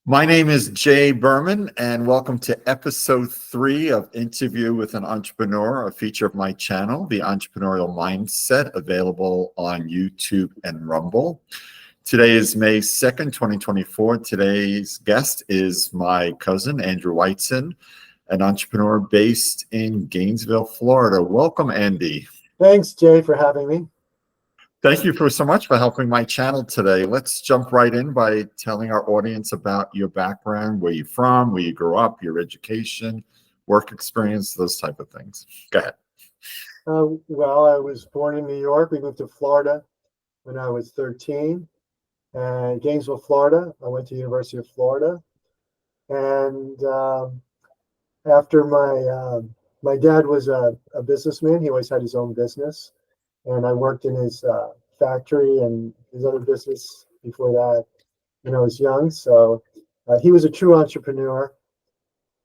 My name is Jay Berman, and welcome to episode 3 of Interview with an Entrepreneur, a feature of my channel, The Entrepreneurial Mindset, available on YouTube and Rumble. Today is May 2nd, 2024. Today's guest is my cousin, Andrew Weitzen, an entrepreneur based in Gainesville, Florida. Welcome, Andy. Thanks, Jay, for having me. Thank you so much for helping my channel today. Let's jump right in by telling our audience about your background, where you're from, where you grew up, your education, work experience, those type of things. Go ahead. Well, I was born in New York. We moved to Florida when I was 13. Gainesville, Florida. I went to University of Florida. And after my dad was a businessman, he always had his own business. And I worked in his factory and his other business before that when I was young. So he was a true entrepreneur.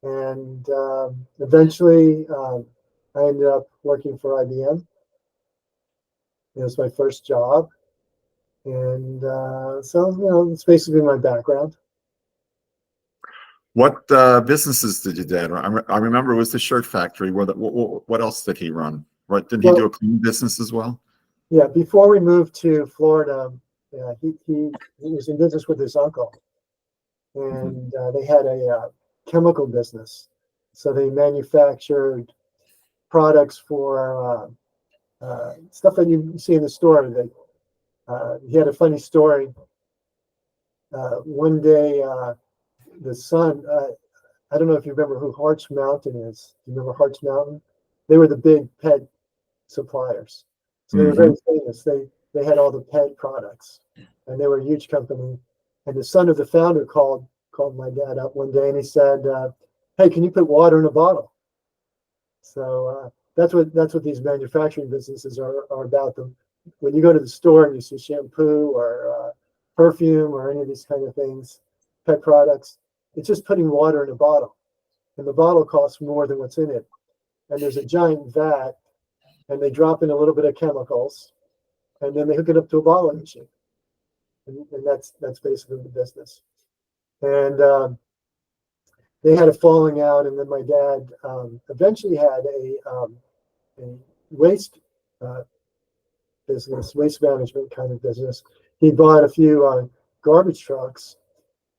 And eventually I ended up working for IBM. It was my first job. And so, it's basically my background. What businesses did your dad run? I remember it was the shirt factory. What else did he run? Right? Didn't he do a cleaning business as well? Yeah, before we moved to Florida, he was in business with his uncle, and they had a chemical business. So they manufactured products for stuff that you see in the store. He had a funny story. One day, the son, I don't know if you remember who Hart's Mountain is. Do you remember Hart's Mountain? They were the big pet suppliers. So they were very famous. They had all the pet products, and they were a huge company. And the son of the founder called my dad up one day, and he said, "Hey, can you put water in a bottle?" So that's what these manufacturing businesses are about. When you go to the store and you see shampoo or perfume or any of these kind of things, pet products, it's just putting water in a bottle, and the bottle costs more than what's in it. And there's a giant vat, and they drop in a little bit of chemicals, and then they hook it up to a bottling machine, and that's basically the business. And they had a falling out, and then my dad eventually had a waste business, waste management kind of business. He bought a few garbage trucks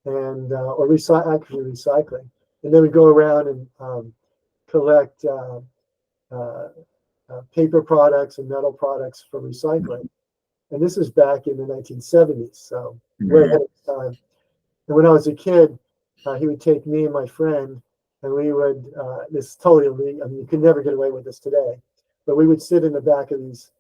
and actually recycling, and they would go around and collect paper products and metal products for recycling. And this is back in the 1970s, so way ahead of time. And when I was a kid, he would take me and my friend, and we would, this is totally illegal. I mean, you could never get away with this today, but we would sit in the back of these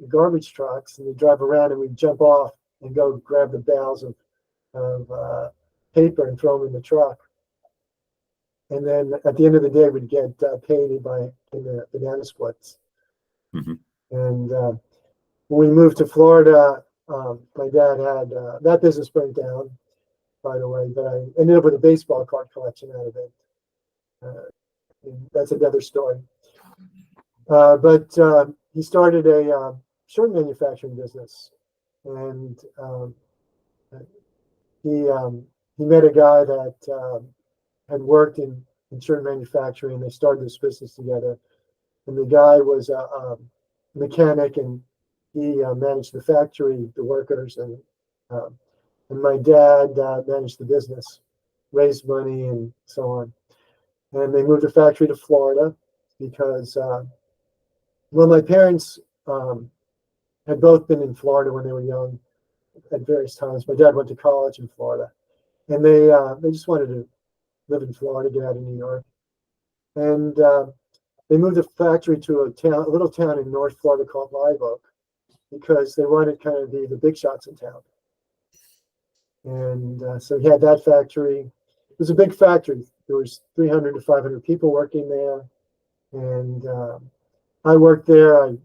garbage trucks, and we'd drive around, and we'd jump off and go grab the bales of paper and throw them in the truck. And then at the end of the day, we'd get paid in the banana splits. And when we moved to Florida, my dad had that business burnt down, by the way, but I ended up with a baseball card collection out of it. That's another story. But he started a shirt manufacturing business, and he met a guy that had worked in shirt manufacturing, and they started this business together. And the guy was a mechanic, and he managed the factory, the workers, and my dad managed the business, raised money, and so on. And they moved the factory to Florida because, my parents had both been in Florida when they were young at various times. My dad went to college in Florida, and they just wanted to live in Florida, get out of New York. And they moved the factory to a little town in North Florida called Live Oak, because they wanted kind of the big shots in town. And so he had that factory. It was a big factory. There was 300 to 500 people working there. And I worked there in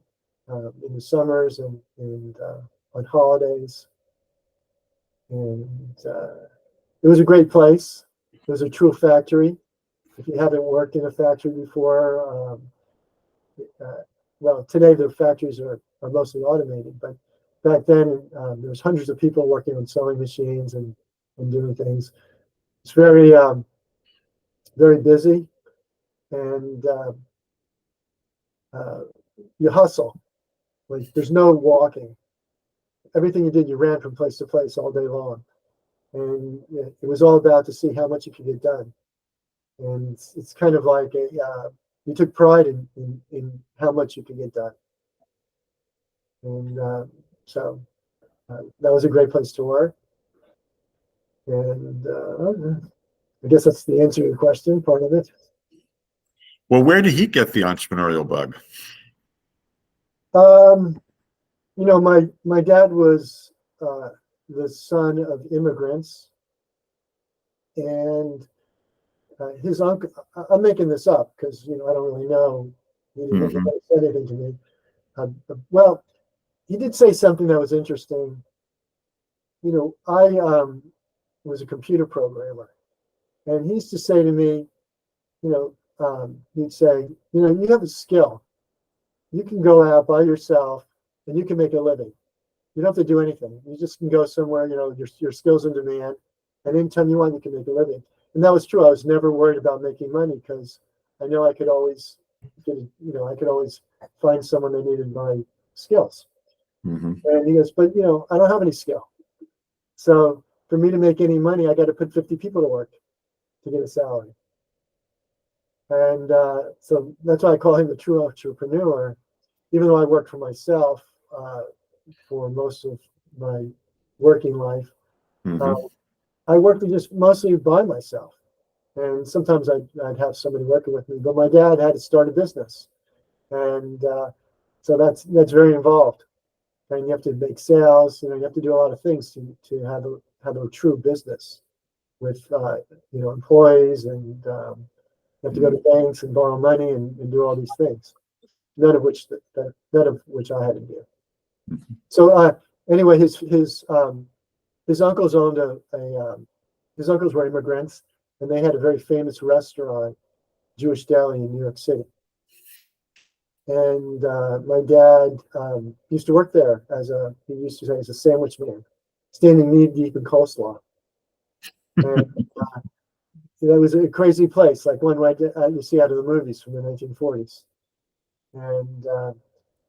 the summers and on holidays. And it was a great place. It was a true factory. If you haven't worked in a factory before, well, today the factories are mostly automated, but back then there was hundreds of people working on sewing machines and doing things. It's very busy, and you hustle. Like there's no walking. Everything you did, you ran from place to place all day long, and it was all about to see how much you could get done. And it's kind of like you took pride in how much you could get done, and so that was a great place to work. And I guess that's the answer to your question, part of it. Well, where did he get the entrepreneurial bug? You know, my dad was the son of immigrants, and his uncle. I'm making this up because you know I don't really know. He didn't Mm-hmm. really say anything to me. Well, he did say something that was interesting. You know, I was a computer programmer, and he used to say to me, you know, he'd say, you know, you have a skill. You can go out by yourself and you can make a living. You don't have to do anything. You just can go somewhere, you know, your skills in demand, and anytime you want, you can make a living. And that was true. I was never worried about making money because I know I could always I could always find someone that needed my skills. Mm-hmm. And he goes, but you know, I don't have any skill. So for me to make any money, I got to put 50 people to work to get a salary. And so that's why I call him a true entrepreneur, even though I worked for myself for most of my working life. Mm-hmm. I worked just mostly by myself. And sometimes I'd have somebody working with me, but my dad had to start a business. And so that's very involved. And you have to make sales, you know, you have to do a lot of things to have a true business with, you know, employees, and you have to go to banks and borrow money and do all these things, none of which I had to do. Mm-hmm. So anyway, his uncles owned his uncles were immigrants, and they had a very famous restaurant, Jewish deli in New York City. And my dad used to work there he used to say, as a sandwich man, standing knee deep in coleslaw. And it was a crazy place, like one right you see out of the movies from the 1940s. And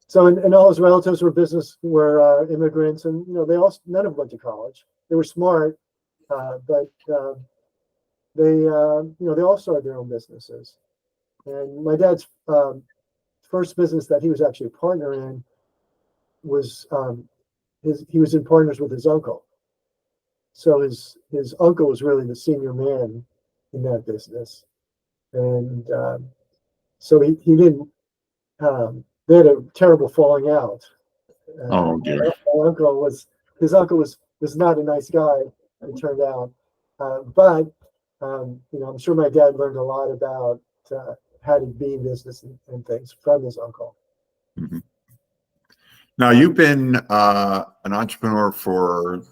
so, and all his relatives were immigrants, and you know none of them went to college. They were smart, but they they all started their own businesses. And my dad's first business that he was actually a partner in was he was in partners with his uncle. So his uncle was really the senior man in that business, and so he didn't. They had a terrible falling out. Oh dear. My uncle was his uncle was not a nice guy. It turned out, but you know, I'm sure my dad learned a lot about how to be in business and things from his uncle. Mm-hmm. Now you've been an entrepreneur for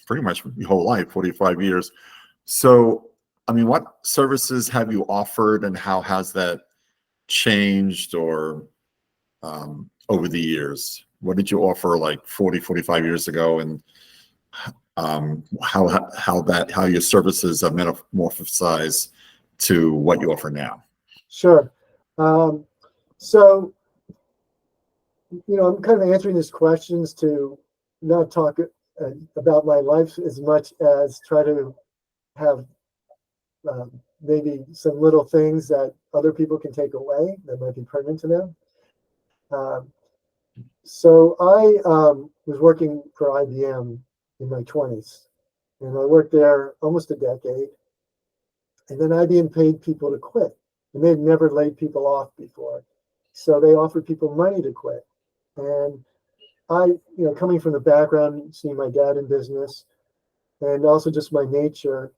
pretty much your whole life, 45 years. So, I mean, what services have you offered, and how has that changed or over the years? What did you offer like 40, 45 years ago, and how your services have metamorphosized to what you offer now? Sure. So, you know, I'm kind of answering these questions to not talk about my life as much as try to have maybe some little things that other people can take away that might be pertinent to them. So I was working for IBM in my 20s, and I worked there almost a decade. And then IBM paid people to quit, and they'd never laid people off before. So they offered people money to quit. And I, you know, coming from the background, seeing my dad in business, and also just my nature,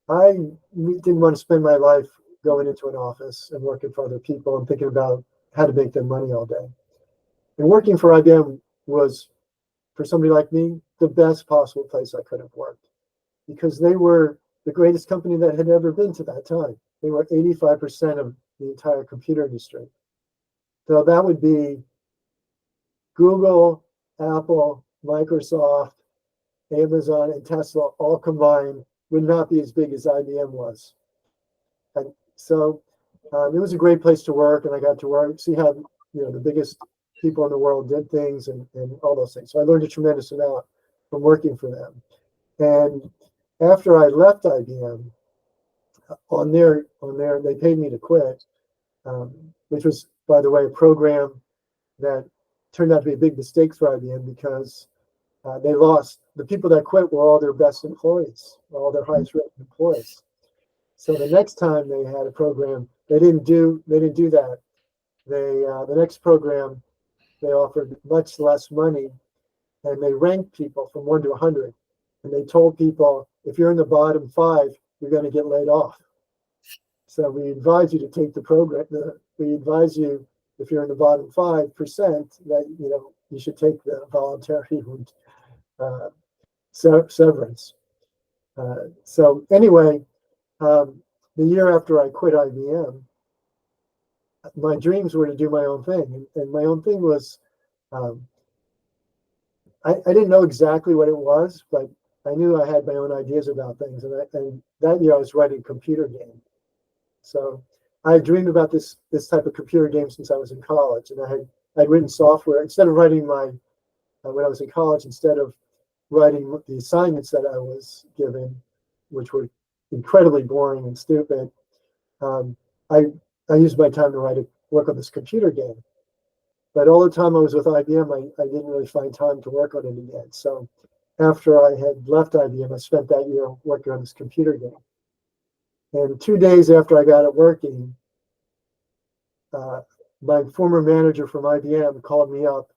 I didn't want to spend my life going into an office and working for other people and thinking about how to make them money all day. And working for IBM was, for somebody like me, the best possible place I could have worked, because they were the greatest company that had ever been to that time. They were 85% of the entire computer industry. So that would be Google, Apple, Microsoft, Amazon, and Tesla all combined would not be as big as IBM was. And so it was a great place to work, and I got to work, see how the biggest people in the world did things and all those things. So I learned a tremendous amount from working for them. And after I left IBM, on their they paid me to quit, which was, by the way, a program that turned out to be a big mistake for IBM because they lost the people that quit were all their best employees, all their highest rated employees. So the next time they had a program, they didn't do that. The next program they offered much less money, and they ranked people from 1 to 100, and they told people if you're in the bottom 5, you're going to get laid off. So we advise you to take the program. We advise you if you're in the bottom 5% that you should take the voluntary severance. So anyway, the year after I quit IBM, my dreams were to do my own thing, and my own thing was I didn't know exactly what it was, but I knew I had my own ideas about things, and that year I was writing a computer game. So I dreamed about this type of computer game since I was in college, and I'd written software instead of writing when I was in college, instead of writing the assignments that I was given, which were incredibly boring and stupid. I used my time to work on this computer game. But all the time I was with IBM, I didn't really find time to work on it again. So after I had left IBM, I spent that year working on this computer game. And 2 days after I got it working, my former manager from IBM called me up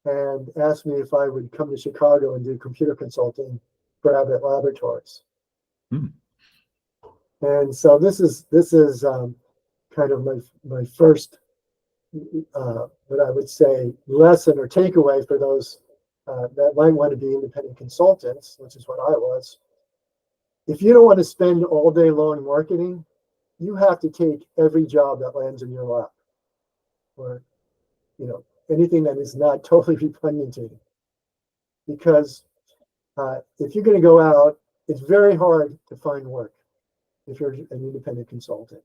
and asked me if I would come to Chicago and do computer consulting for Abbott Laboratories. And so this is kind of my first, what I would say, lesson or takeaway for those that might want to be independent consultants, which is what I was. If you don't want to spend all day long marketing, you have to take every job that lands in your lap, or anything that is not totally repugnant to you. Because if you're going to go out, it's very hard to find work if you're an independent consultant.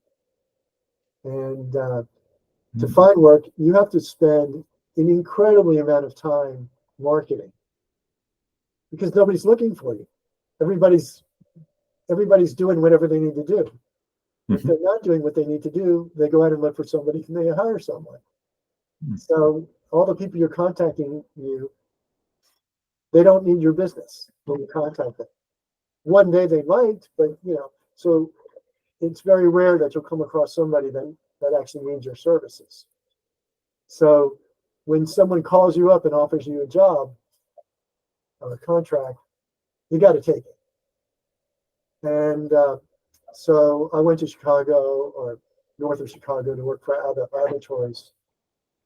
And to find work, you have to spend an incredibly amount of time marketing because nobody's looking for you. Everybody's doing whatever they need to do. If they're not doing what they need to do, they go out and look for somebody and they hire someone. So all the people you're contacting they don't need your business when you contact them. One day they might, but so it's very rare that you'll come across somebody that actually needs your services. So when someone calls you up and offers you a job or a contract, you got to take it. And so I went to Chicago, or north of Chicago, to work for Abbott Laboratories,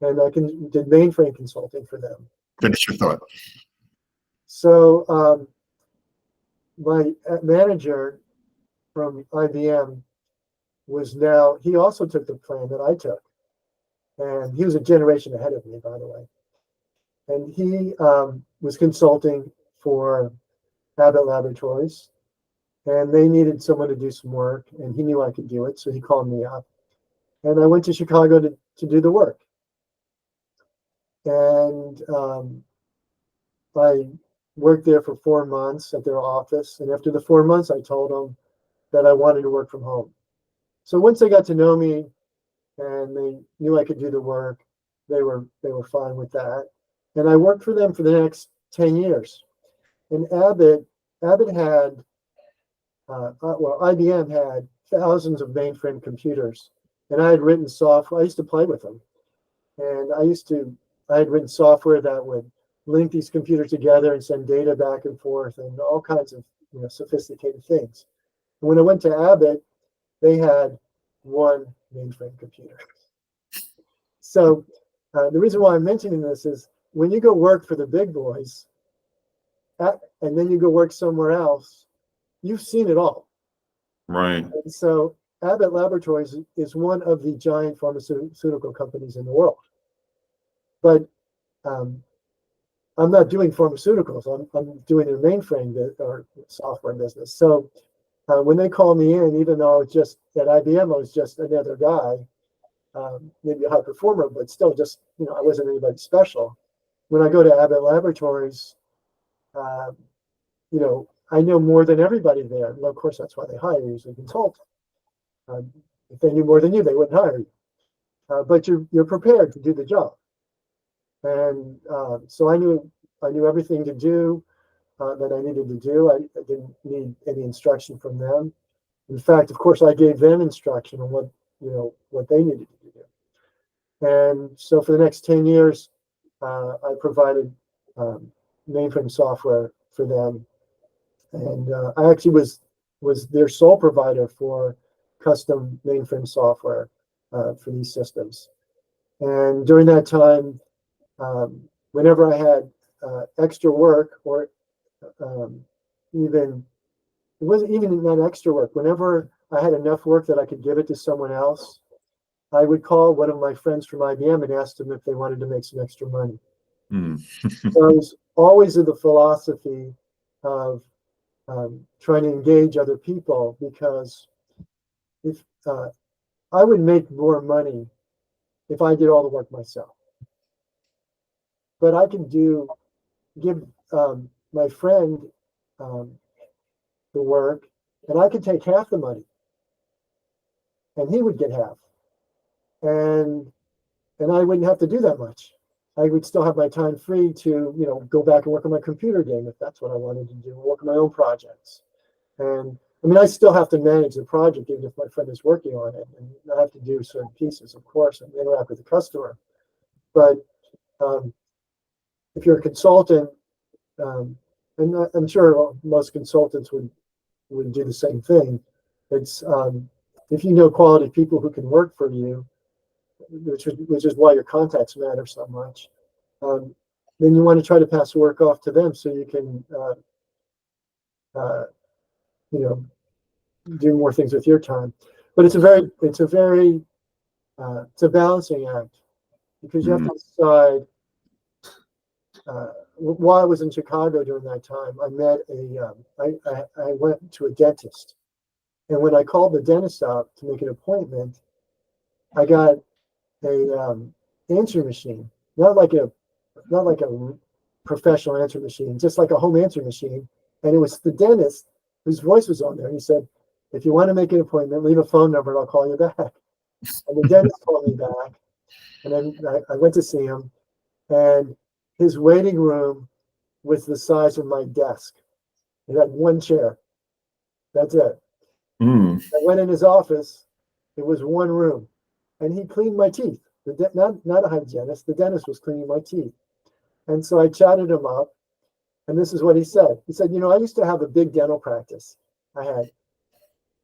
and I did mainframe consulting for them. Finish your thought. So my manager from IBM he also took the plan that I took, and he was a generation ahead of me, by the way. And he was consulting for Abbott Laboratories, and they needed someone to do some work, and he knew I could do it, so he called me up. And I went to Chicago to do the work. And I worked there for 4 months at their office, and after the 4 months, I told them that I wanted to work from home. So once they got to know me and they knew I could do the work, they were fine with that. And I worked for them for the next 10 years. And Abbott had, IBM had thousands of mainframe computers, and I had written software. I used to play with them, and I had written software that would link these computers together and send data back and forth, and all kinds of sophisticated things. And when I went to Abbott, they had one mainframe computer. So the reason why I'm mentioning this is when you go work for the big boys, and then you go work somewhere else, you've seen it all. Right. And so Abbott Laboratories is one of the giant pharmaceutical companies in the world. But I'm not doing pharmaceuticals. I'm doing a mainframe or software business. So when they call me in, even though I was just at IBM, I was just another guy, maybe a high performer, but still just, I wasn't anybody special. When I go to Abbott Laboratories, uh, I know more than everybody there. Well, of course, that's why they hire you as a consultant. If they knew more than you, they wouldn't hire you. But you're prepared to do the job. And so I knew everything to do that I needed to do. I didn't need any instruction from them. In fact, of course, I gave them instruction on what they needed to do. And so for the next 10 years, I provided mainframe software for them. And I actually was their sole provider for custom mainframe software for these systems. And during that time, whenever I had extra work, or even it wasn't even that extra work, whenever I had enough work that I could give it to someone else, I would call one of my friends from IBM and ask them if they wanted to make some extra money. So I was always of the philosophy of trying to engage other people, because if I would make more money if I did all the work myself. But I can give my friend the work, and I could take half the money, and he would get half, and I wouldn't have to do that much. I would still have my time free to go back and work on my computer game if that's what I wanted to do, work on my own projects. And I mean, I still have to manage the project even if my friend is working on it, and I have to do certain pieces, of course, and interact with the customer. But if you're a consultant, and I'm sure most consultants would do the same thing. It's if you know quality people who can work for you, which is why your contacts matter so much. Then you want to try to pass work off to them so you can do more things with your time. But it's a balancing act, because you have to decide. While I was in Chicago during that time, I met I went to a dentist, and when I called the dentist up to make an appointment, I got a answer machine, not like a professional answer machine, just like a home answer machine. And it was the dentist whose voice was on there. And he said, "If you want to make an appointment, leave a phone number and I'll call you back." And the dentist called me back, and then I went to see him, and his waiting room was the size of my desk. He had one chair. That's it. I went in his office. It was one room, and he cleaned my teeth. Not a hygienist. The dentist was cleaning my teeth. And so I chatted him up, and this is what he said. He said, I used to have a big dental practice. I had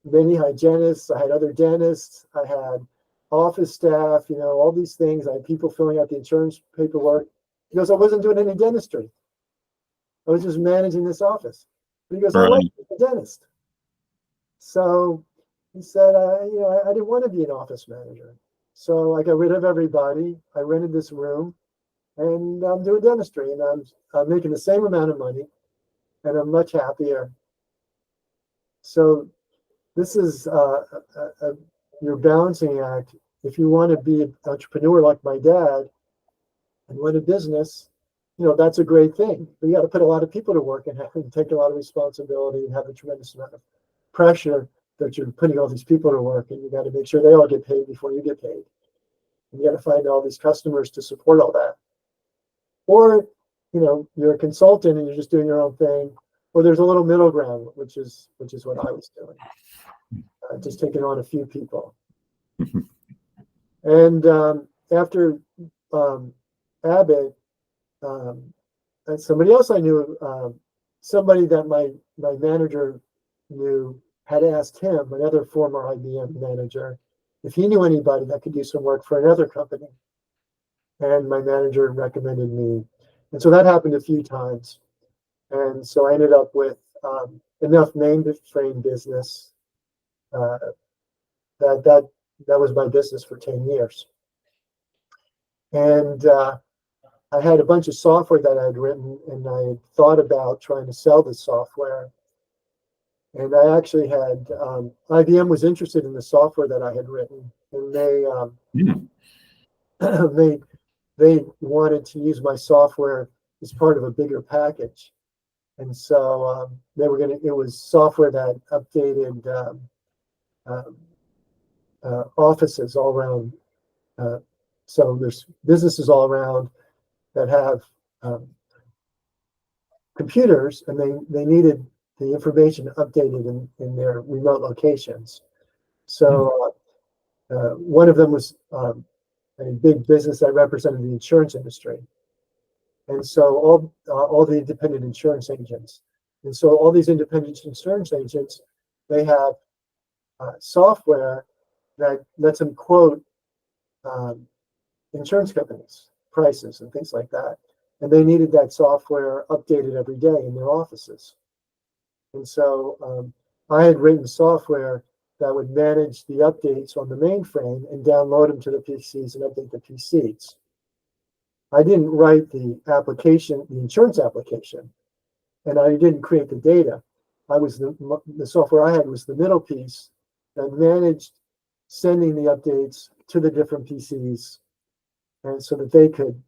many hygienists. I had other dentists. I had office staff, all these things. I had people filling out the insurance paperwork. He goes, I wasn't doing any dentistry. I was just managing this office. But he goes, I like the dentist. So he said, I didn't want to be an office manager. So I got rid of everybody. I rented this room, and I'm doing dentistry, and I'm making the same amount of money, and I'm much happier. So this is your balancing act. If you want to be an entrepreneur like my dad and run a business, that's a great thing. But you got to put a lot of people to work and take a lot of responsibility and have a tremendous amount of pressure that you're putting all these people to work, and you got to make sure they all get paid before you get paid. And you got to find all these customers to support all that. Or, you're a consultant and you're just doing your own thing. Or there's a little middle ground, which is what I was doing. Just taking on a few people. And after Abbott, and somebody else I knew, somebody that my manager knew, had asked him, another former IBM manager, if he knew anybody that could do some work for another company. And my manager recommended me. And so that happened a few times. And so I ended up with enough mainframe business that was my business for 10 years. And I had a bunch of software that I had written, and I had thought about trying to sell the software. And I actually had IBM was interested in the software that I had written, and Hmm. they they wanted to use my software as part of a bigger package. And so they were going to. It was software that updated um, offices all around. Uh, so there's businesses all around that have um, computers, and they needed the information updated in their remote locations. So one of them was a big business that represented the insurance industry, and so all the independent insurance agents, and so all these independent insurance agents, they have software that lets them quote um, insurance companies prices and things like that, and they needed that software updated every day in their offices. And so I had written software that would manage the updates on the mainframe and download them to the PCs and update the PCs. I didn't write the application, the insurance application, and I didn't create the data. I was the software I had was the middle piece that managed sending the updates to the different PCs, and so that they could.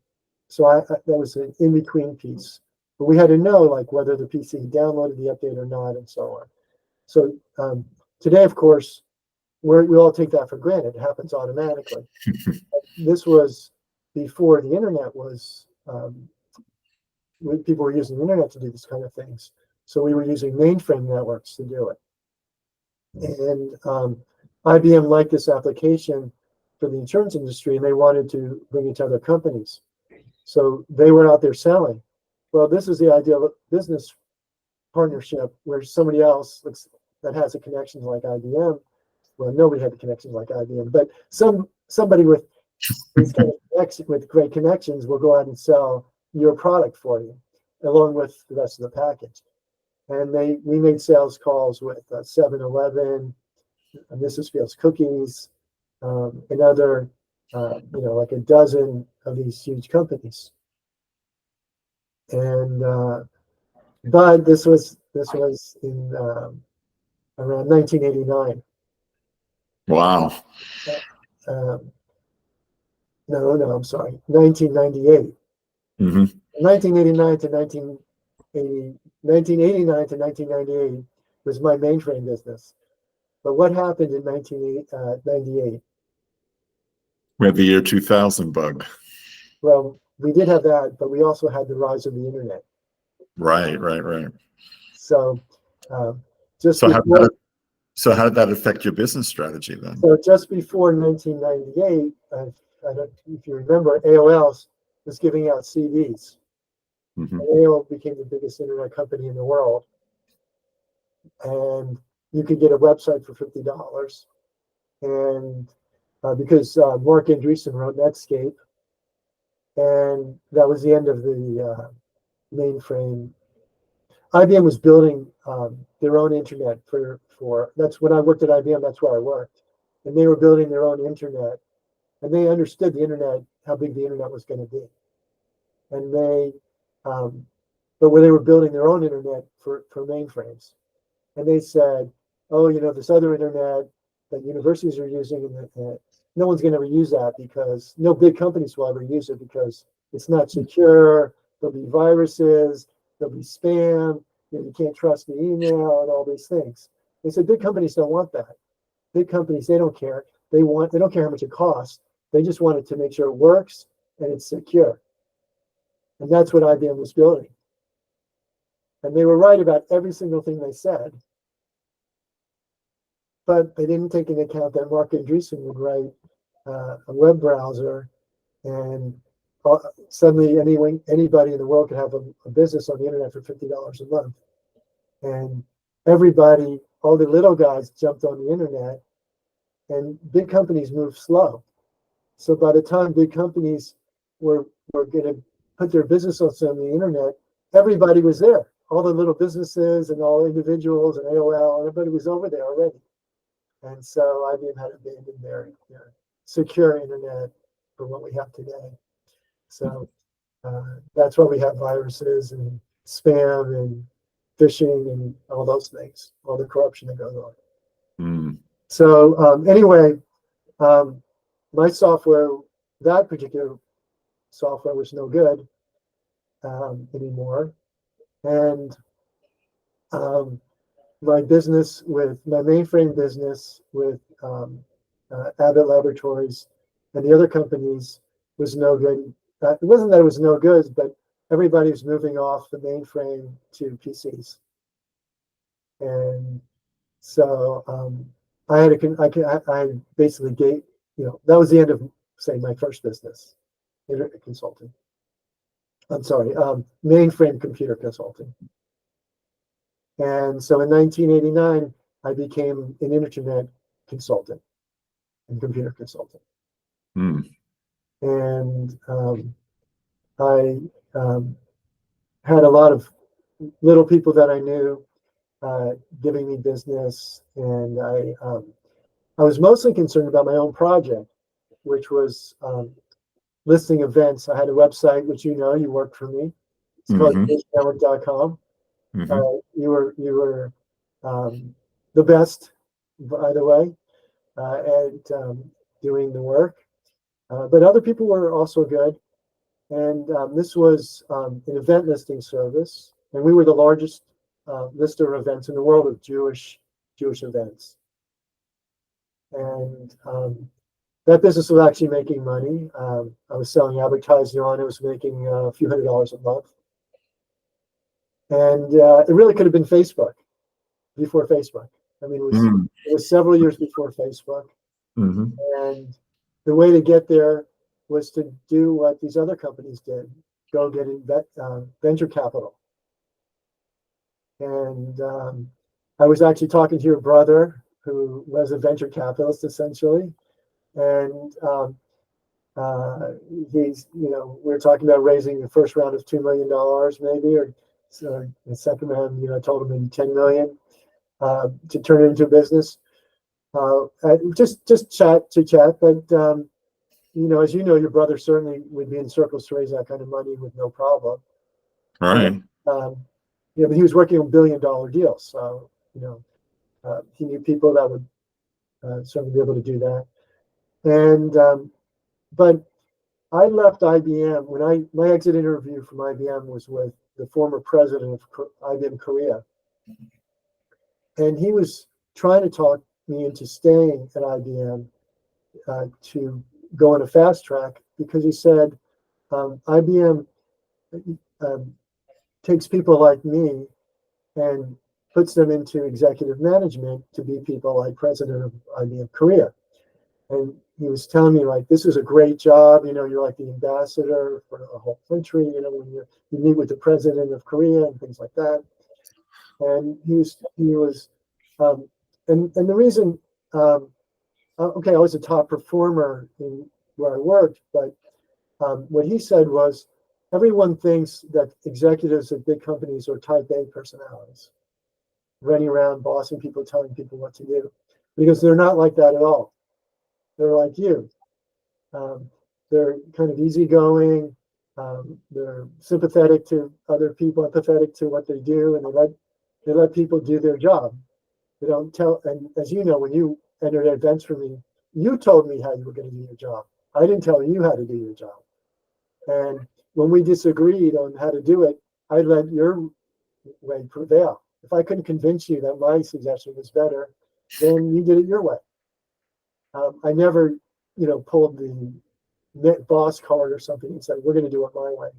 So that was an in-between piece. But we had to know like whether the PC downloaded the update or not, and so on. So today, of course, we all take that for granted. It happens automatically. This was before the internet was, people were using the internet to do this kind of things. So we were using mainframe networks to do it. And IBM liked this application for the insurance industry, and they wanted to bring it to other companies. So they were out there selling. Well, this is the ideal business partnership where somebody else that has a connection like IBM. Well, nobody had the connections like IBM, but somebody with these kind of with great connections will go out and sell your product for you, along with the rest of the package. And we made sales calls with 7-Eleven, Mrs. Fields Cookies, and other, like a dozen of these huge companies. And but this was in around 1989. Wow. Um, no, I'm sorry, 1998. Hmm. 1989 to 1989 to 1998 was my mainframe business. But what happened in 1998? We had the year 2000 bug. Well, we did have that, but we also had the rise of the internet. Right. So just So before, how did that affect your business strategy then? so just before 1998, I don't, if you remember, AOL was giving out CDs. Hmm. AOL became the biggest internet company in the world, and you could get a website for $50. And because Mark Andreessen wrote Netscape, and that was the end of the mainframe. IBM was building their own internet for that's when I worked at IBM. That's where I worked, and they were building their own internet, and they understood the internet, how big the internet was going to be, and but when they were building their own internet for mainframes, and they said, oh, this other internet that universities are using, and no one's going to ever use that because no big companies will ever use it because it's not secure. There'll be viruses, there'll be spam, you can't trust the email and all these things. They said big companies don't want that. Big companies, they don't care. They don't care how much it costs. They just want it to make sure it works and it's secure. And that's what IBM was building. And they were right about every single thing they said. But they didn't take into account that Mark Andreessen would write a web browser, and suddenly anybody in the world could have a business on the internet for $50 a month. And everybody, all the little guys jumped on the internet, and big companies move slow. So by the time big companies were going to put their business on the internet, everybody was there. All the little businesses and all individuals and AOL, everybody was over there already. And so IBM had abandoned their secure internet for what we have today. So That's why we have viruses and spam and phishing and all those things, all the corruption that goes on. Mm. So anyway, my software, that particular software was no good anymore. And my business with my mainframe business with Abbott Laboratories and the other companies was no good. It wasn't that it was no good, but everybody was moving off the mainframe to PCs. And so I had I basically gave, that was the end of, say, my first business, internet consulting. I'm sorry, mainframe computer consulting. And so in 1989, I became an internet consultant and computer consultant. Mm. And I had a lot of little people that I knew giving me business, and I was mostly concerned about my own project, which was listing events. I had a website, which you worked for me. It's called network.com. You were the best, by the way, at doing the work. But other people were also good. And this was an event listing service. And we were the largest lister of events in the world of Jewish events. And that business was actually making money. I was selling advertising on it. It was making a few $100s a month. And it really could have been Facebook before Facebook. I mean, it was several years before Facebook. And the way to get there was to do what these other companies did, go get venture capital. And I was actually talking to your brother, who was a venture capitalist, essentially. And he's, we were talking about raising the first round of $2 million, maybe, or so the second round, I told him maybe 10 million to turn it into a business. Just chat, but as you know, your brother certainly would be in circles to raise that kind of money with no problem. Right. But he was working on $1 billion deals, so he knew people that would certainly be able to do that. And but I left IBM when my exit interview from IBM was with the former president of IBM Korea, and he was trying to talk me into staying at IBM to go on a fast track, because he said IBM takes people like me and puts them into executive management to be people like president of IBM Korea. And he was telling me, like, this is a great job. You're like the ambassador for the whole country. When you meet with the president of Korea and things like that. And he was, and the reason, okay, I was a top performer in where I worked, but what he said was, everyone thinks that executives at big companies are type A personalities, running around, bossing people, telling people what to do, because they're not like that at all. They're like you. They're kind of easygoing. They're sympathetic to other people, empathetic to what they do, and they let people do their job. They don't tell. And as you know, when you entered events for me, you told me how you were going to do your job. I didn't tell you how to do your job. And when we disagreed on how to do it, I let your way prevail. If I couldn't convince you that my suggestion was better, then you did it your way. I never, pulled the boss card or something and said, we're going to do it my way.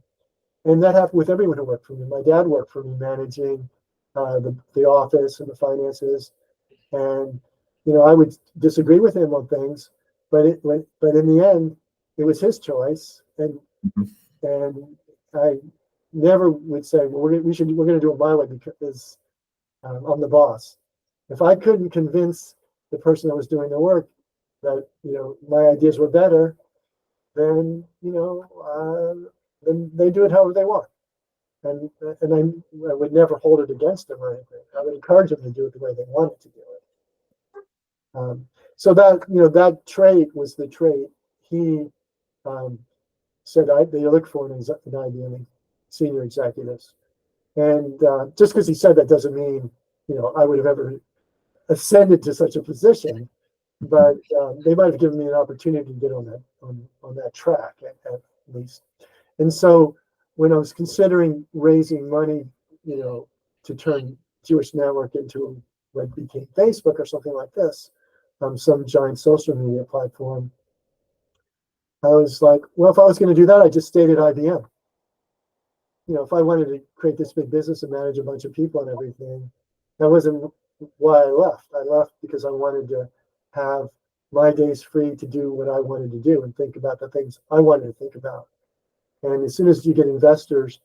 And that happened with everyone who worked for me. My dad worked for me managing the office and the finances. And, I would disagree with him on things, but in the end, it was his choice. And I never would say, well, we're going to do it my way because I'm the boss. If I couldn't convince the person that was doing the work that my ideas were better, then then they do it however they want, and I would never hold it against them or anything. I would encourage them to do it the way they wanted to do it. So that that trait was the trait he said they look for an IBM senior executives. And just because he said that doesn't mean, I would have ever ascended to such a position, but they might have given me an opportunity to get on that track at least. And so when I was considering raising money, to turn Jewish Network into what became Facebook or something like this, some giant social media platform, I was like, well, if I was going to do that, I just stayed at IBM. If I wanted to create this big business and manage a bunch of people and everything, that wasn't why I left. I left because I wanted to have my days free to do what I wanted to do and think about the things I wanted to think about. And as soon as you get investors,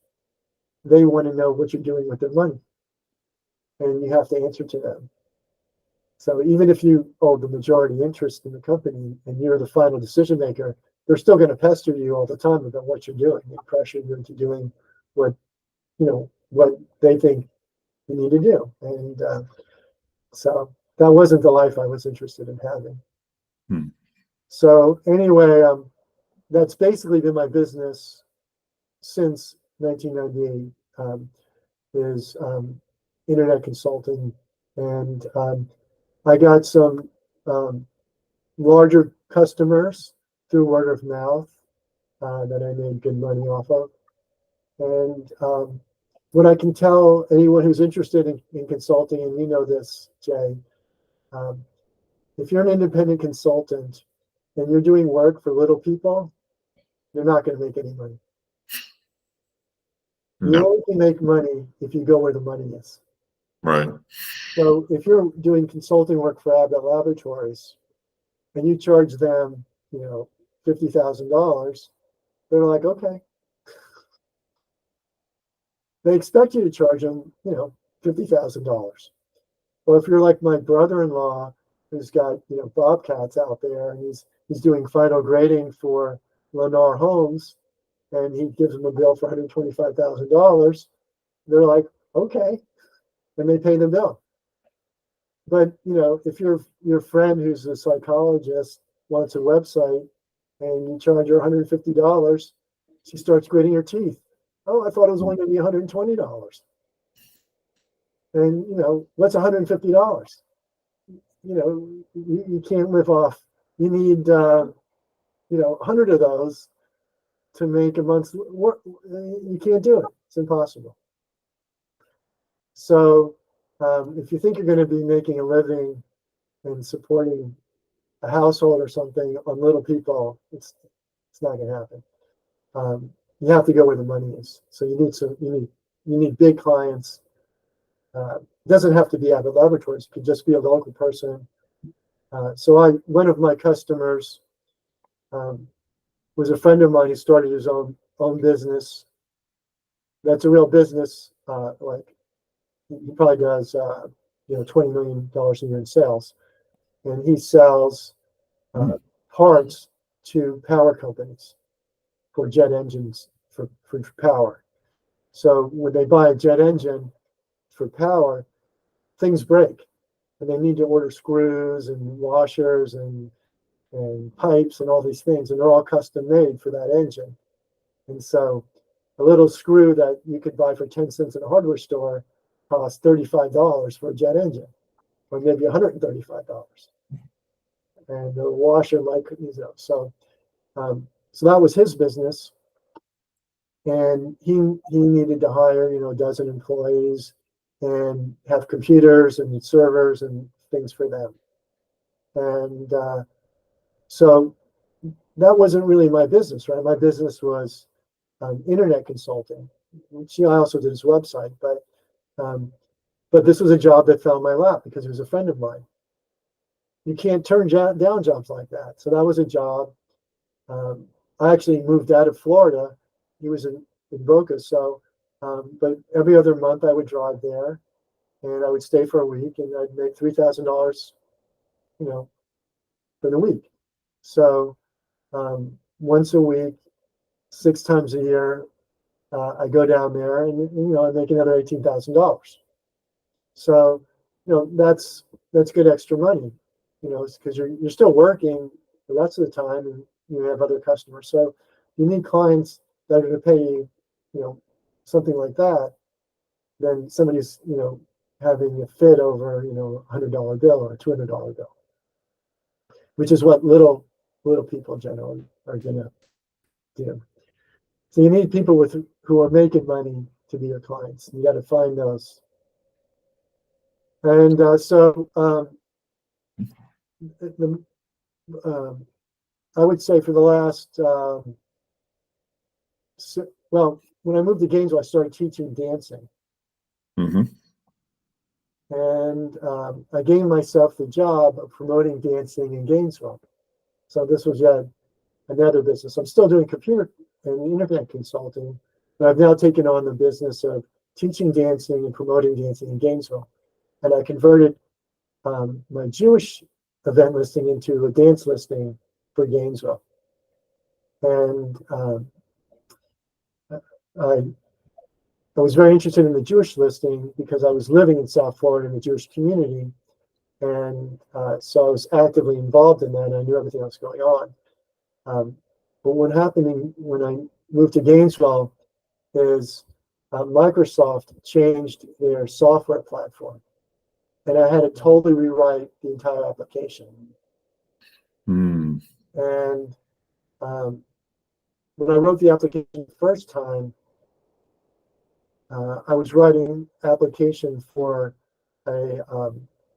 they want to know what you're doing with their money. And you have to answer to them. So even if you hold the majority interest in the company and you're the final decision maker, they're still going to pester you all the time about what you're doing and pressure you into doing what they think you need to do. And so that wasn't the life I was interested in having. So anyway, that's basically been my business since 1998, is internet consulting. And I got some larger customers through word of mouth that I made good money off of. And what I can tell anyone who's interested in consulting, and you know this, Jay, if you're an independent consultant and you're doing work for little people, you're not going to make any money. You only can make money if you go where the money is. Right. So if you're doing consulting work for Abbott Laboratories and you charge them, $50,000, they're like, okay. They expect you to charge them, $50,000. Well, if you're like my brother-in-law, who's got, bobcats out there, and he's doing final grading for Lennar Homes, and he gives them a bill for $125,000, they're like, okay, and they pay the bill. But if your friend who's a psychologist wants a website and you charge her $150, she starts gritting her teeth. Oh, I thought it was only going to be $120. And what's $150? You can't live off. You need 100 of those to make a month's work. You can't do it. It's impossible. So if you think you're going to be making a living and supporting a household or something on little people, it's not going to happen. You have to go where the money is. So you need big clients. It doesn't have to be Abbott Laboratories. It could just be a local person. So one of my customers was a friend of mine who started his own business. That's a real business. Like he probably does, $20 million a year in sales, and he sells parts to power companies for jet engines for power. So when they buy a jet engine for power, things break, and they need to order screws and washers and pipes and all these things, and they're all custom made for that engine. And so a little screw that you could buy for 10 cents in a hardware store costs $35 for a jet engine, or maybe $135. And the washer might, so that was his business. And he needed to hire, a dozen employees and have computers and servers and things for them. And so that wasn't really my business, right? My business was internet consulting. I also did his website, but this was a job that fell in my lap because he was a friend of mine. You can't turn down jobs like that. So that was a job. I actually moved out of Florida. He was in Boca. So, but every other month I would drive there and I would stay for a week and I'd make $3,000, for the week. So once a week, 6 times a year, I go down there and, I make another $18,000. So, that's good extra money, because you're still working the rest of the time and you have other customers. So you need clients that are going to pay you, something like that, then somebody's, having a fit over, $100 bill or a $200 bill, which is what little people generally are going to do. So you need people who are making money to be your clients. You got to find those. And I would say for the last, when I moved to Gainesville, I started teaching dancing. Mm-hmm. And I gained myself the job of promoting dancing in Gainesville. So this was yet another business. I'm still doing computer and internet consulting, but I've now taken on the business of teaching dancing and promoting dancing in Gainesville. And I converted my Jewish event listing into a dance listing for Gainesville. And I was very interested in the Jewish listing because I was living in South Florida in the Jewish community. And so I was actively involved in that, and I knew everything that was going on. But what happened when I moved to Gainesville is Microsoft changed their software platform, and I had to totally rewrite the entire application. Mm. And when I wrote the application the first time, I was writing application for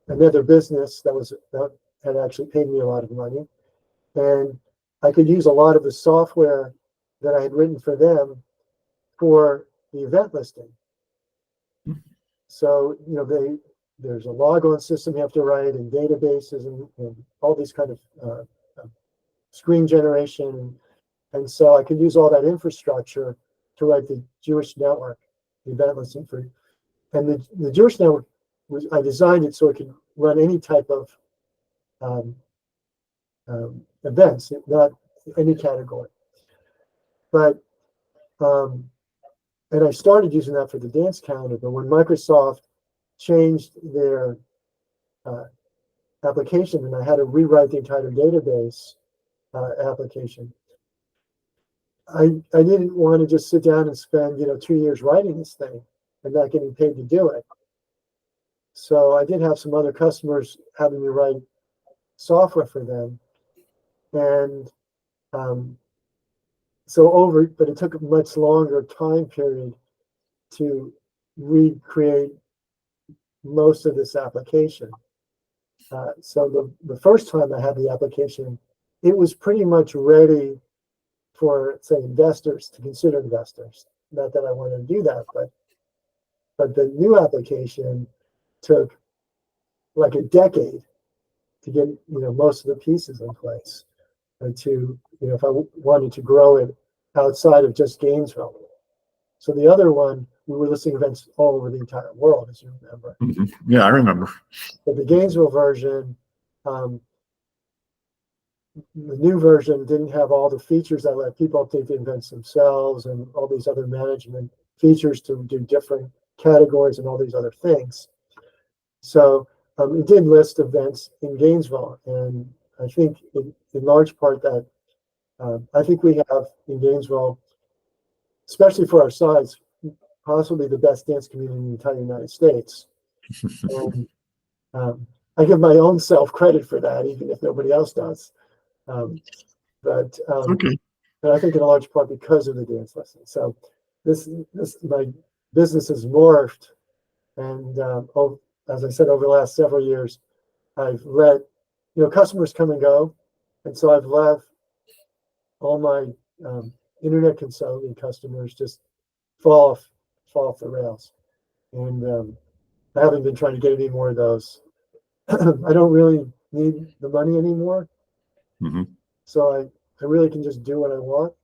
another business that had actually paid me a lot of money, and I could use a lot of the software that I had written for them for the event listing. So there's a logon system you have to write, and databases, and all these kind of screen generation, and so I could use all that infrastructure to write the Jewish network, the event listing for. And the Jewish network I designed it so it could run any type of events, not any category. But and I started using that for the dance calendar. But when Microsoft changed their application, and I had to rewrite the entire database application, I didn't want to just sit down and spend 2 years writing this thing and not getting paid to do it. So I did have some other customers having me write software for them, and but it took a much longer time period to recreate most of this application. So the first time I had the application, it was pretty much ready for, say, investors to consider investors. Not that I wanted to do that, but the new application took like a decade to get most of the pieces in place, and to if I wanted to grow it outside of just Gainesville. So the other one, we were listing events all over the entire world, as you remember. Mm-hmm. Yeah, I remember. But the Gainesville version, the new version didn't have all the features that let people update the events themselves, and all these other management features to do different categories and all these other things. So it did list events in Gainesville, and I think in large part that I think we have in Gainesville, especially for our size, possibly the best dance community in the entire United States. And I give my own self credit for that, even if nobody else does. But Okay. and I think in a large part because of the dance lesson. So this my business has morphed, and as I said, over the last several years, I've let customers come and go, and so I've left all my internet consulting customers just fall off the rails, and I haven't been trying to get any more of those. I don't really need the money anymore, Mm-hmm. so I really can just do what I want.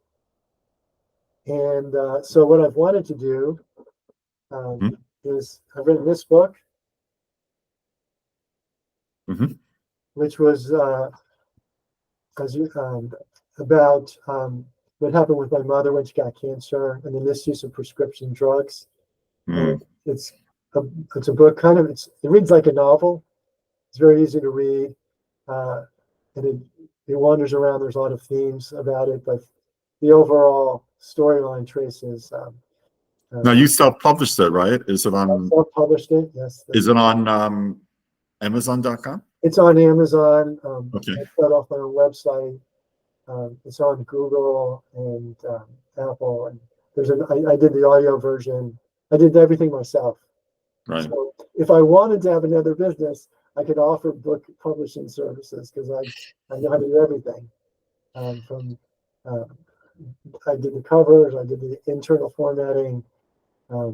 And so what I've wanted to do is I've written this book, Mm-hmm. which was about what happened with my mother when she got cancer and the misuse of prescription drugs. Mm. And it's a book, it reads like a novel. It's very easy to read, and it wanders around. There's a lot of themes about it, but the overall storyline traces. Now you self-published it, right? I self-published it. Yes. Is it on Amazon.com? It's on Amazon. Okay. I start off my own website. It's on Google and Apple. And I did the audio version. I did everything myself. Right. So if I wanted to have another business, I could offer book publishing services because I know how to do everything. From I did the covers, I did the internal formatting. I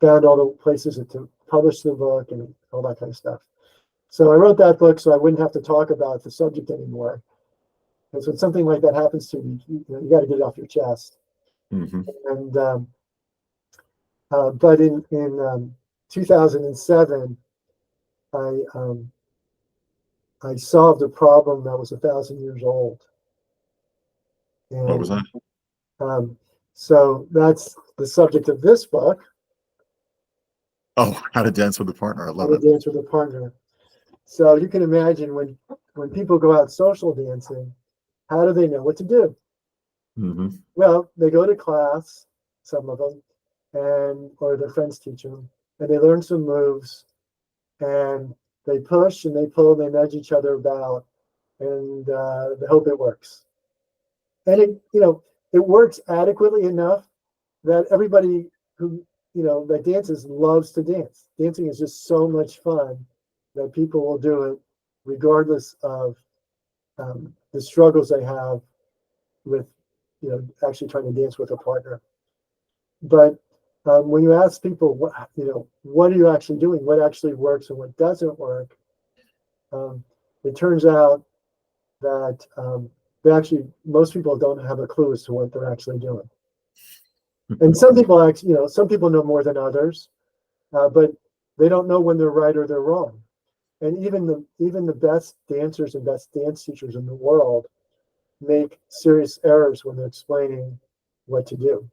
found all the places to publish the book and all that kind of stuff. So I wrote that book so I wouldn't have to talk about the subject anymore. Because when something like that happens to you, you got to get it off your chest. Mm-hmm. And but in 2007, I solved a problem that was 1,000 years old. And, What was that? So that's the subject of this book. Oh, How to Dance with a Partner. I love it. How to Dance with a Partner. So you can imagine when people go out social dancing, how do they know what to do? Mm-hmm. Well, they go to class, some of them, or their friends teach them, and they learn some moves, and they push and they pull and they nudge each other about, and they hope it works. And it works adequately enough that everybody who that dances loves to dance. Dancing is just so much fun that people will do it regardless of the struggles they have with actually trying to dance with a partner. But when you ask people what are you actually doing, what actually works and what doesn't work, it turns out that most people don't have a clue as to what they're actually doing. And some people some people know more than others, but they don't know when they're right or they're wrong. And even the best dancers and best dance teachers in the world make serious errors when they're explaining what to do.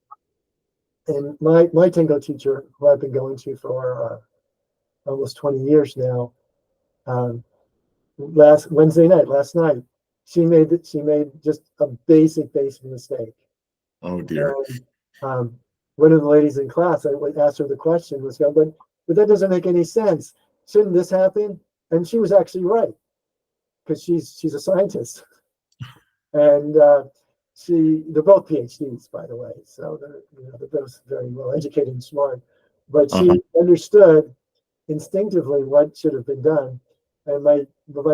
And my tango teacher, who I've been going to for almost 20 years now, last night, she made just a basic mistake. Oh dear. And, one of the ladies in class, I asked her the question, was going, but that doesn't make any sense. Shouldn't this happen? And she was actually right, because she's a scientist. And they're both PhDs, by the way, so they're both very well educated and smart. But she understood instinctively what should have been done, and my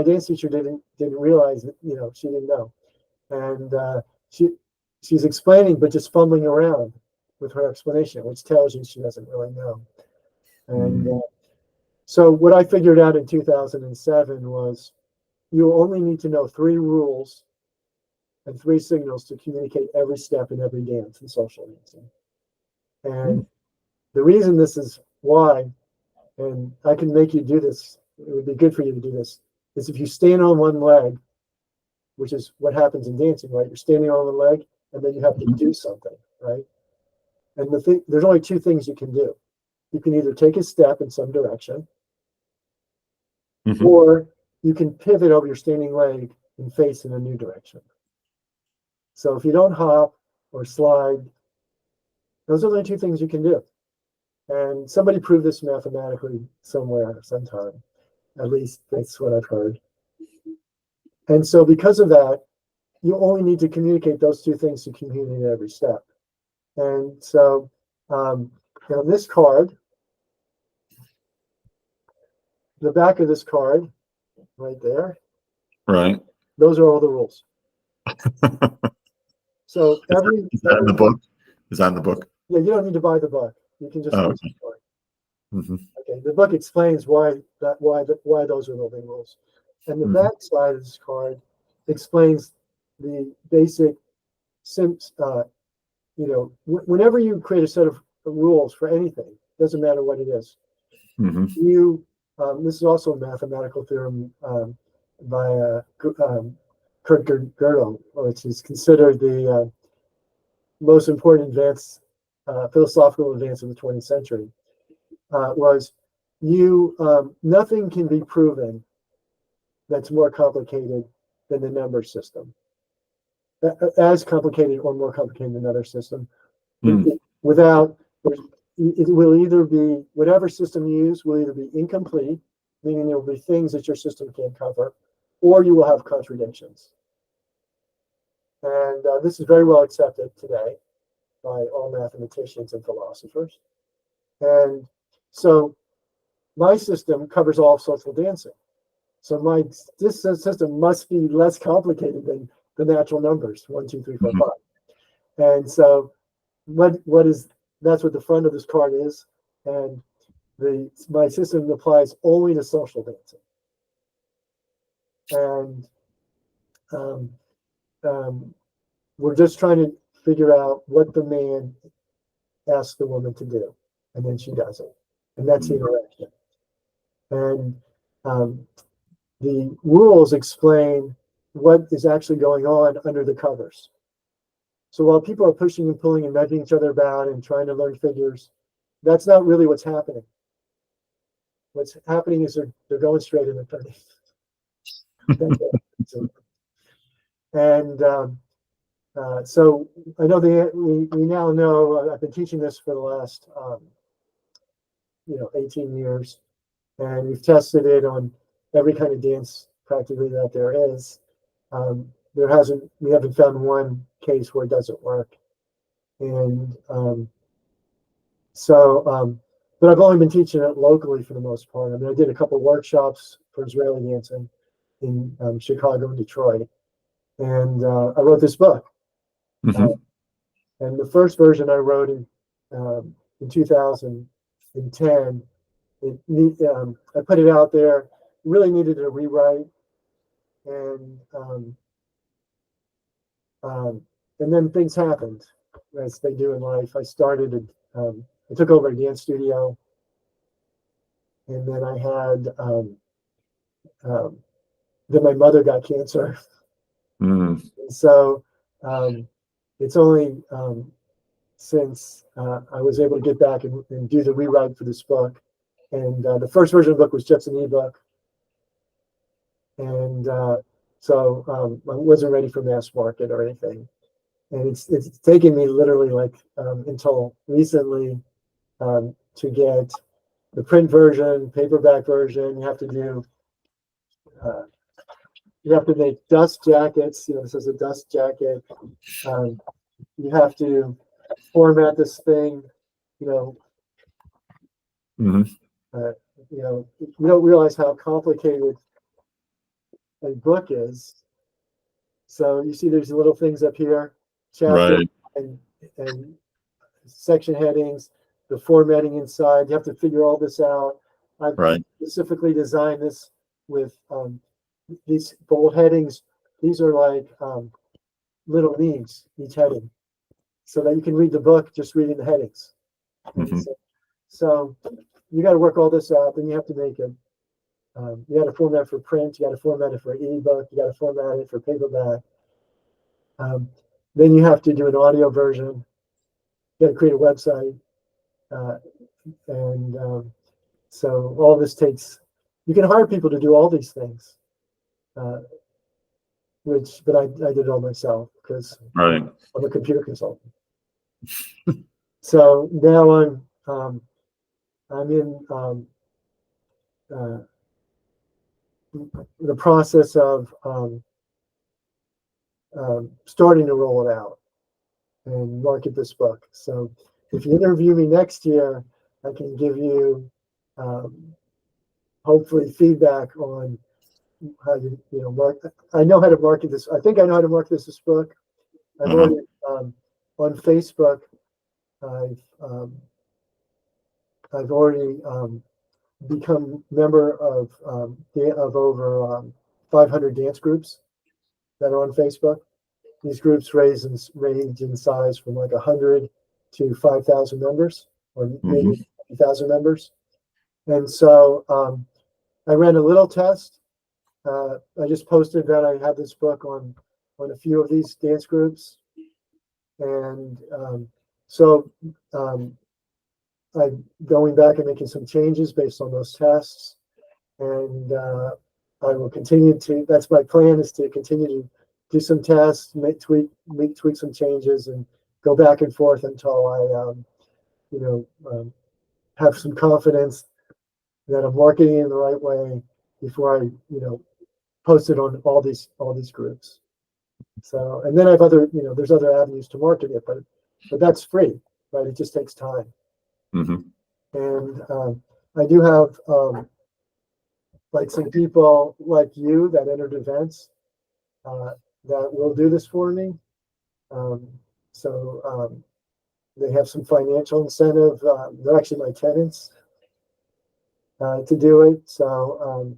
dance teacher didn't realize that she didn't know, and she's explaining but just fumbling around with her explanation, which tells you she doesn't really know. And so what I figured out in 2007 was you only need to know 3 rules and 3 signals to communicate every step in every dance in social dancing. And the reason this is why, and I can make you do this, it would be good for you to do this, is if you stand on one leg, which is what happens in dancing, right? You're standing on one leg and then you have to do something, right? And there's only 2 things you can do. You can either take a step in some direction, or you can pivot over your standing leg and face in a new direction. So if you don't hop or slide, those are the 2 things you can do. And somebody proved this mathematically somewhere, sometime. At least that's what I've heard. And so because of that, you only need to communicate those 2 things to communicate every step. And so this card, the back of this card, right there, right, those are all the rules. So is that in the book? Is that in the book? Yeah, you don't need to buy the book. You can just use the book. Mm-hmm. Okay, the book explains why those are the only rules, and the back side of this card explains the basic whenever you create a set of rules for anything, doesn't matter what it is. This is also a mathematical theorem by Kurt Gödel, which is considered the most important philosophical advance of the 20th century. Was nothing can be proven that's more complicated than the number system. as complicated or more complicated than another system. Mm. Without, it will either be, whatever system you use will either be incomplete, meaning there will be things that your system can't cover, or you will have contradictions. And this is very well accepted today by all mathematicians and philosophers. And so my system covers all of social dancing. So this system must be less complicated than the natural numbers, 1, 2, 3, 4, 5. And so that's what the front of this card is. And my system applies only to social dancing. And we're just trying to figure out what the man asks the woman to do, and then she does it. And that's the interaction. And the rules explain what is actually going on under the covers. So while people are pushing and pulling and nudging each other about and trying to learn figures, that's not really what's happening. What's happening is they're going straight in the turning. And so I know we now know, I've been teaching this for the last 18 years, and we've tested it on every kind of dance practically that there is. We haven't found one case where it doesn't work. And but I've only been teaching it locally for the most part. I mean, I did a couple of workshops for Israeli dancing in Chicago and Detroit. And I wrote this book. And the first version I wrote in 2010, I put it out there. It really needed a rewrite, and then things happened as they do in life. I took over a dance studio, and then I had then my mother got cancer. And so it's only since I was able to get back and do the rewrite for this book. And the first version of the book was just an ebook. And so I wasn't ready for mass market or anything. And it's taken me literally until recently to get the print version, paperback version. You have to make dust jackets. This is a dust jacket. You have to format this thing. You don't realize how complicated a book is. So you see there's little things up here, chapter and section headings, the formatting inside. You have to figure all this out. I've specifically designed this with these bold headings. These are like little memes, each heading, so that you can read the book just reading the headings. So you got to work all this out. Then you have to make it. You got to format for print. You got to format it for ebook. You got to format it for paperback. Then you have to do an audio version. You got to create a website, and so all this takes. You can hire people to do all these things, but I did it all myself because I'm a computer consultant. So now I'm in the process of starting to roll it out and market this book. So if you interview me next year, I can give you hopefully feedback on how market. I know how to market this. I think I know how to market this book. I've already on Facebook. I've already become member of over 500 dance groups that are on Facebook. These groups range in size from like 100 to 5,000 members, or maybe 50,000 members. And so I ran a little test. I just posted that I have this book on a few of these dance groups, and so I'm going back and making some changes based on those tests, and I will continue to. That's my plan, is to continue to do some tests, tweak some changes, and go back and forth until I, have some confidence that I'm marketing in the right way before I, post it on all these groups. So, and then I have other, there's other avenues to market it, but that's free, right? It just takes time. Mm-hmm. And I do have like some people like you that entered events that will do this for me. Um, so they have some financial incentive. They're actually my tenants to do it. So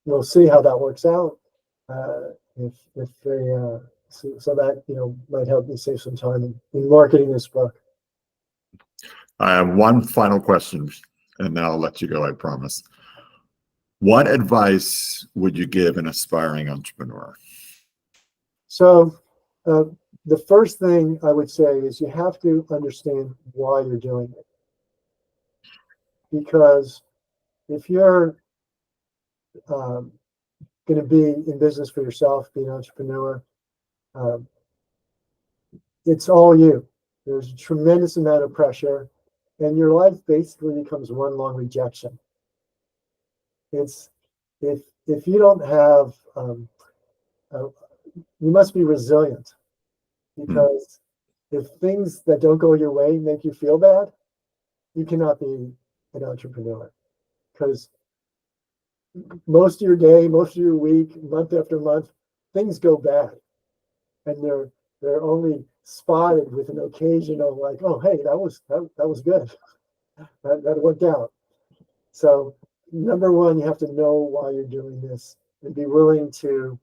we'll see how that works out. If they so that might help me save some time in marketing this book. I have one final question, and then I'll let you go, I promise. What advice would you give an aspiring entrepreneur? So the first thing I would say is you have to understand why you're doing it. Because if you're going to be in business for yourself, be an entrepreneur, um, it's all you. There's a tremendous amount of pressure, and your life basically becomes one long rejection. It's if you don't have, you must be resilient, because if things that don't go your way make you feel bad, you cannot be an entrepreneur, because most of your day, most of your week, month after month, things go bad, and they're only spotted with an occasional like, oh hey, that was good, that worked out. So number one, you have to know why you're doing this and be willing to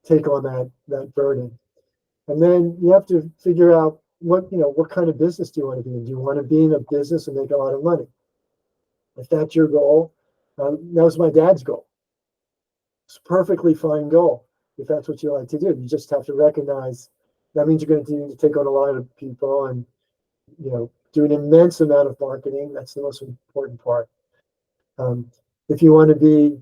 take on that burden. And then you have to figure out what kind of business do you want to be in. Do you want to be in a business and make a lot of money? If that's your goal, that was my dad's goal. It's a perfectly fine goal if that's what you like to do. You just have to recognize that means you're going to need to take on a lot of people and do an immense amount of marketing. That's the most important part. If you want to be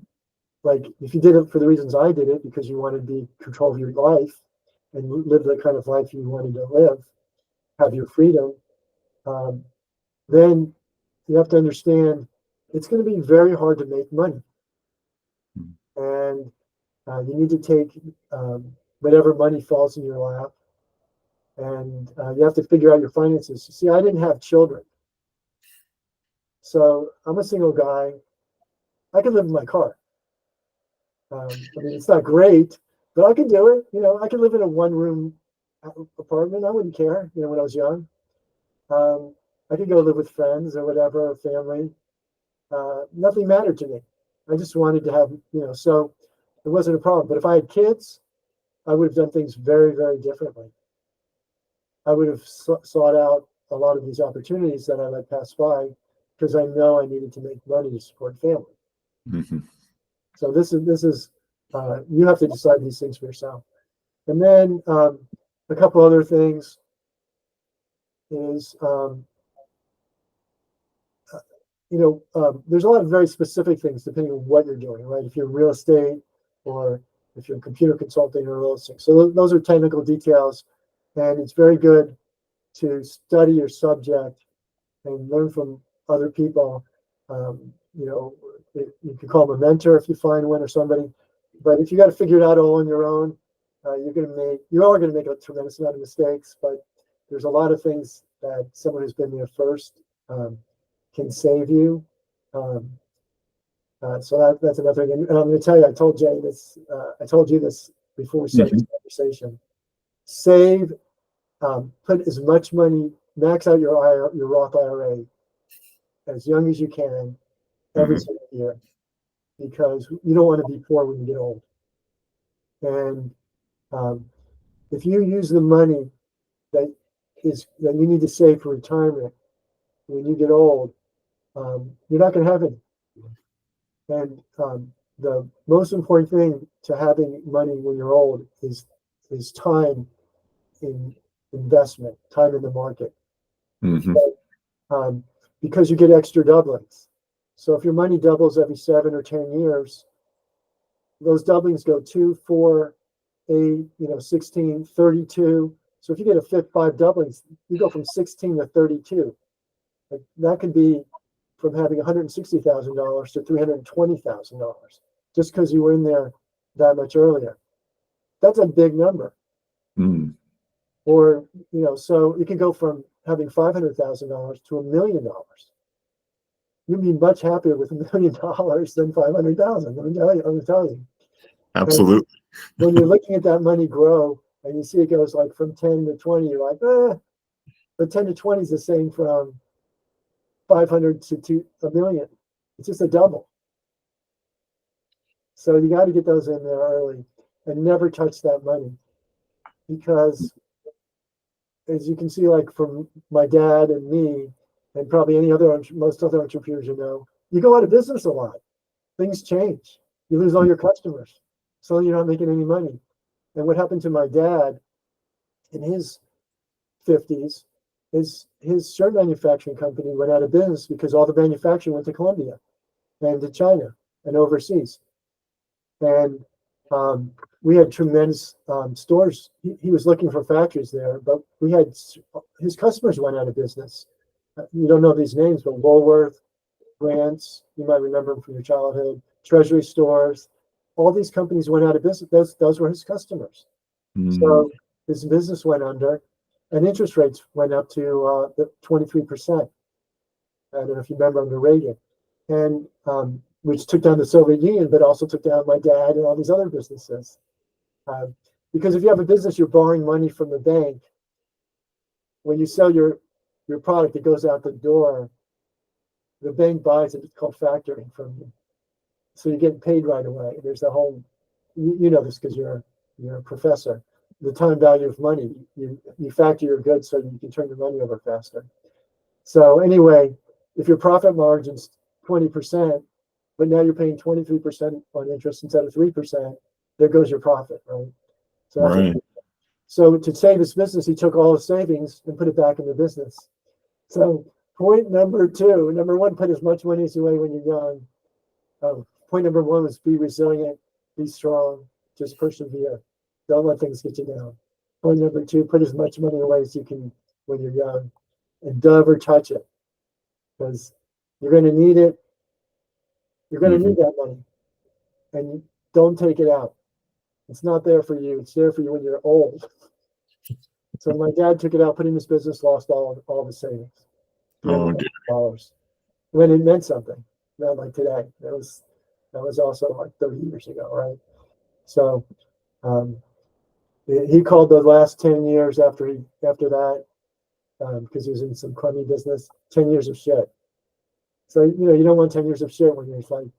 like, if you did it for the reasons I did it, because you wanted to be in control of your life and live the kind of life you wanted to live, have your freedom, then you have to understand it's going to be very hard to make money. And you need to take whatever money falls in your lap, and you have to figure out your finances. See, I didn't have children, so I'm a single guy. I can live in my car. I mean, it's not great, but I can do it. I can live in a one-room apartment. I wouldn't care, when I was young. I could go live with friends or whatever, or family. Nothing mattered to me. I just wanted to have, so it wasn't a problem. But if I had kids, I would have done things very, very differently. I would have sought out a lot of these opportunities that I let pass by, because I know I needed to make money to support family. Mm-hmm. So this is you have to decide these things for yourself. And then a couple other things is there's a lot of very specific things depending on what you're doing, right? If you're real estate, or if you're computer consulting or those things. So those are technical details, and it's very good to study your subject and learn from other people. You can call them a mentor if you find one, or somebody. But if you got to figure it out all on your own, you are going to make a tremendous amount of mistakes. But there's a lot of things that someone who's been there first can save you. So that's another thing. And I'm going to tell you, I told Jay this. I told you this before we started this conversation. Save, put as much money, max out your Roth IRA as young as you can every single year, because you don't want to be poor when you get old. And if you use the money that you need to save for retirement when you get old, you're not going to have it. And the most important thing to having money when you're old is time in investment, time in the market. Mm-hmm. But, because you get extra doublings. So if your money doubles every 7 or 10 years, those doublings go 2, 4, 8, 16, 32. So if you get a fifth 5 doublings, you go from 16 to 32. Like, that could be from having $160,000 to $320,000 just because you were in there that much earlier. That's a big number. Mm. Or, so you can go from having $500,000 to $1 million. You'd be much happier with $1 million than 500,000. Let me tell you. Absolutely. And when you're looking at that money grow and you see it goes like from 10 to 20, you're like, but 10 to 20 is the same from 500 to $1 million. It's just a double. So you got to get those in there early and never touch that money, because as you can see, like from my dad and me, and probably most other entrepreneurs, you go out of business a lot. Things change. You lose all your customers. So you're not making any money. And what happened to my dad in his 50s is his shirt manufacturing company went out of business because all the manufacturing went to Colombia and to China and overseas. And we had tremendous stores. He was looking for factories there, but his customers went out of business. You don't know these names, but Woolworth, Grants, you might remember them from your childhood, Treasury stores, all these companies went out of business. Those were his customers. Mm. So his business went under, and interest rates went up to 23%. I don't know if you remember, under Reagan, and which took down the Soviet Union, but also took down my dad and all these other businesses. Because if you have a business, you're borrowing money from the bank. When you sell your product, it goes out the door. The bank buys it. It's called factoring from you. So you get paid right away. There's a whole, you know this because you're a professor. The time value of money. You factor your goods so you can turn your money over faster. So anyway, if your profit margin's 20%, but now you're paying 23% on interest instead of 3%, there goes your profit, right? So that's Right. So to save his business, he took all his savings and put it back in the business. So point number 2, number 1, put as much money as you weigh when you're young. Point number 1 was be resilient, be strong, just persevere. Don't let things get you down. Point number 2, put as much money away as you can when you're young, and never touch it, because you're going to need it. You're going to need that money, and don't take it out. It's not there for you. It's there for you when you're old. So my dad took it out, put in his business, lost all of his savings. Oh, dear. $300,000. When it meant something, not like today. That was also like 30 years ago, right? So he called the last 10 years after that, because he was in some crummy business, 10 years of shit. So you don't want 10 years of shit when you're like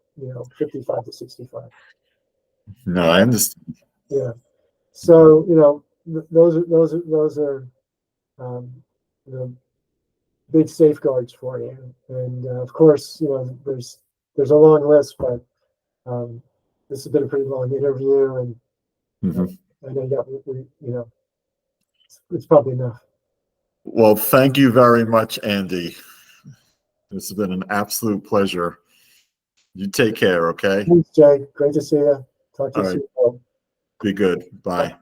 55 to 65. No, I understand. Yeah. So those are big safeguards for you. And of course, there's a long list, but this has been a pretty long interview, and I know it's probably enough. Well, thank you very much, Andy. This has been an absolute pleasure. You take care, okay? Thanks, Jay. Great to see you. Talk to you All right. soon. Be good. Bye.